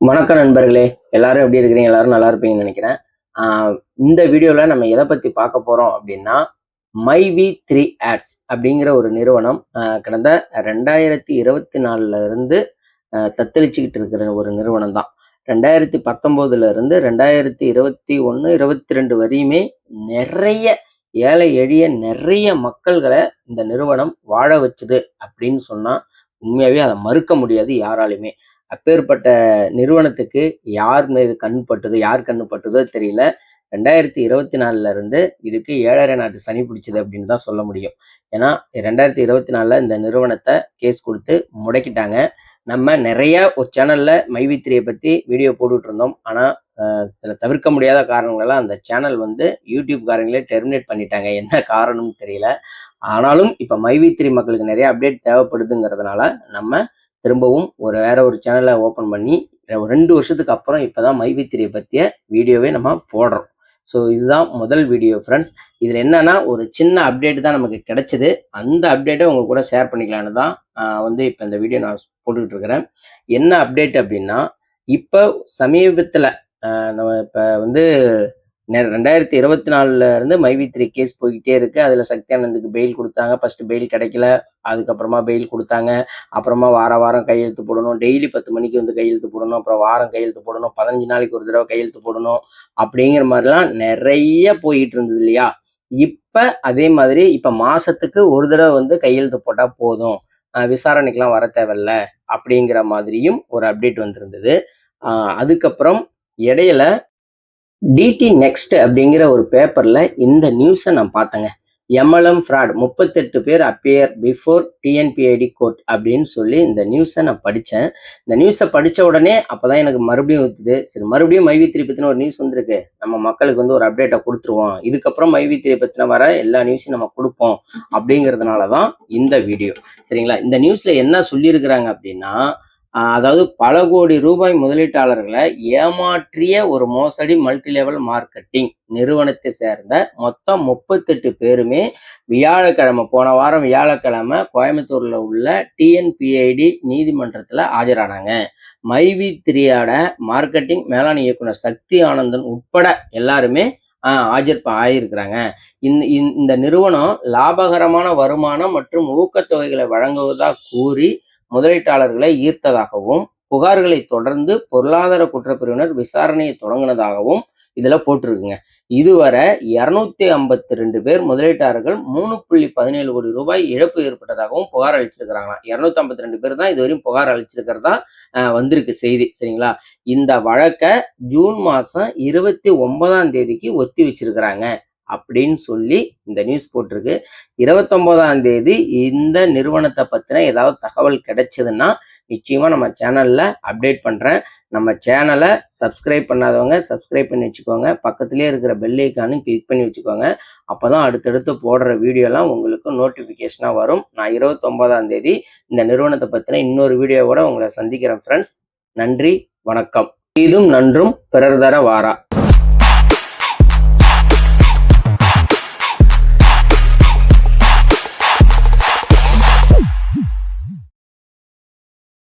வணக்கம் நண்பர்களே. எல்லாரும் எப்படி இருக்கிறீங்க? எல்லாரும் நல்லா இருப்பீங்கன்னு நினைக்கிறேன். ஆஹ் இந்த வீடியோல நம்ம எதை பத்தி பார்க்க போறோம் அப்படின்னா, மைவி3 ஆட்ஸ் அப்படிங்கிற ஒரு நிறுவனம் கடந்த 2024ல இருந்து தத்தளிச்சுக்கிட்டு இருக்கிற ஒரு நிறுவனம் தான். 2019ல இருந்து 2021, 22 வரையுமே நிறைய ஏழை எளிய நிறைய மக்கள்களை இந்த நிறுவனம் வாழ வச்சுது அப்படின்னு சொன்னா உண்மையாவே அதை மறுக்க முடியாது யாராலுமே. அப்பேற்பட்ட நிறுவனத்துக்கு யார் மீது கண் பட்டுதோ யார் கண்ணு பட்டுதோ தெரியல. 2024ல இருந்து இதுக்கு 7.5 நாட்டு சனி பிடிச்சது அப்படின்னு தான் சொல்ல முடியும். ஏன்னா 2024ல இந்த நிறுவனத்தை கேஸ் கொடுத்து முடக்கிட்டாங்க. நம்ம நிறைய ஒரு சேனல்ல மைவி3 பத்தி வீடியோ போட்டுட்டு இருந்தோம். ஆனா சில தவிர்க்க முடியாத காரணங்களால அந்த சேனல் யூடியூப் காரங்களே டெர்மினேட் பண்ணிட்டாங்க. என்ன காரணம்னு தெரியல. ஆனாலும் இப்ப மைவி3 மக்களுக்கு நிறைய அப்டேட் தேவைப்படுதுங்கிறதுனால நம்ம திரும்பவும் வேற ஒரு சேனலை ஓப்பன் பண்ணி 2 வருஷத்துக்கு அப்புறம் இப்போதான் மைவி3 பற்றிய வீடியோவே நம்ம போடுறோம். ஸோ இதுதான் முதல் வீடியோ ஃப்ரெண்ட்ஸ். இதில் என்னன்னா ஒரு சின்ன அப்டேட் தான் நமக்கு கிடைச்சிது. அந்த அப்டேட்டை உங்க கூட ஷேர் பண்ணிக்கலான்னு தான் இப்போ இந்த வீடியோ நான் போட்டுக்கிட்டு இருக்கிறேன். என்ன அப்டேட் அப்படின்னா, இப்போ சமீபத்தில் நம்ம இப்போ 2024ல இருந்து மைவி3 கேஸ் போய்கிட்டே இருக்கு. அதுல சக்தி ஆனந்துக்கு பெயில் கொடுத்தாங்க. ஃபர்ஸ்ட் பெயில் கிடைக்கல, அதுக்கப்புறமா பெயில் கொடுத்தாங்க. அப்புறமா வாரம் கையெழுத்து போடணும், டெய்லி 10 மணிக்கு கையெழுத்து போடணும், அப்புறம் வாரம் கையெழுத்து போடணும், 15 நாளைக்கு ஒரு தடவை கையெழுத்து போடணும் அப்படிங்கிற மாதிரிலாம் நிறைய போயிட்டு இருந்தது இல்லையா. இப்ப அதே மாதிரி இப்ப மாசத்துக்கு ஒரு தடவை கையெழுத்து போட்டா போதும், விசாரணைக்கெல்லாம் வர தேவையில்ல அப்படிங்கிற மாதிரியும் ஒரு அப்டேட் வந்திருந்தது. அதுக்கப்புறம் இடையில டிடி நெக்ஸ்ட் அப்படிங்கிற ஒரு பேப்பர்ல இந்த நியூஸை நான் பார்த்தேங்க. எம்எல்எம் ஃப்ராட் 38 பேர் அப்பியர் பிஃபோர் டிஎன்பிஐடி கோர்ட் அப்படின்னு சொல்லி இந்த நியூஸை நான் படித்தேன். இந்த நியூஸை படித்த உடனே அப்போதான் எனக்கு மறுபடியும் ஊற்றுது. சரி, மறுபடியும் மைவி3 பற்றின ஒரு நியூஸ் வந்திருக்கு, நம்ம மக்களுக்கு ஒரு அப்டேட்டை கொடுத்துருவோம், இதுக்கப்புறம் மைவி3 பற்றின வர எல்லா நியூஸையும் நம்ம கொடுப்போம் அப்படிங்கிறதுனால தான் இந்த வீடியோ. சரிங்களா. இந்த நியூஸில் என்ன சொல்லியிருக்கிறாங்க அப்படின்னா, அதாவது பல கோடி ரூபாய் முதலீட்டாளர்களை ஏமாற்றிய ஒரு மோசடி மல்டி லெவல் மார்க்கெட்டிங் நிறுவனத்தை சேர்ந்த மொத்தம் 38 பேருமே போன வாரம் வியாழக்கிழமை கோயம்புத்தூர்ல உள்ள டிஎன்பிஐடி நீதிமன்றத்துல ஆஜரானாங்க. மைவி3 மார்க்கெட்டிங் மேலாண் இயக்குனர் சக்தி ஆனந்தன் உட்பட எல்லாருமே ஆயிருக்கிறாங்க. இந்த நிறுவனம் லாபகரமான வருமானம் மற்றும் ஊக்கத்தொகைகளை வழங்குவதா கூறி முதலீட்டாளர்களை ஈர்த்ததாகவும் புகார்களை தொடர்ந்து பொருளாதார குற்றப்பிரிவினர் விசாரணையை தொடங்கினதாகவும் இதுல போட்டிருக்குங்க. இதுவரை 252 பேர் முதலீட்டாளர்கள் 3.17 கோடி ரூபாய் இழப்பு ஏற்பட்டதாகவும் புகார் அளிச்சிருக்கிறாங்க. 252 பேர் தான் இதுவரையும் புகார் அளிச்சிருக்கிறதா வந்திருக்கு செய்தி. சரிங்களா. இந்த வழக்கை ஜூன் மாசம் 29ஆம் தேதிக்கு ஒத்தி வச்சிருக்கிறாங்க அப்படின்னு சொல்லி இந்த நியூஸ் போட்டிருக்கு. 29ஆம் தேதி இந்த நிறுவனத்தை பத்தின ஏதாவது தகவல் கிடைச்சதுன்னா நிச்சயமா நம்ம சேனல்ல அப்டேட் பண்றேன். நம்ம சேனலை சப்ஸ்கிரைப் பண்ணாதவங்க சப்ஸ்கிரைப் பண்ணி வச்சுக்கோங்க. பக்கத்திலே இருக்கிற பெல் ஐக்கானும் கிளிக் பண்ணி வச்சுக்கோங்க. அப்போதான் அடுத்தடுத்து போடுற வீடியோலாம் உங்களுக்கு நோட்டிஃபிகேஷனா வரும். நான் 29ஆம் தேதி இந்த நிறுவனத்தை பத்தின இன்னொரு வீடியோவோட உங்களை சந்திக்கிறேன் ஃப்ரெண்ட்ஸ். நன்றி, வணக்கம். இதும் நன்றும் பிறர் தர வாரா.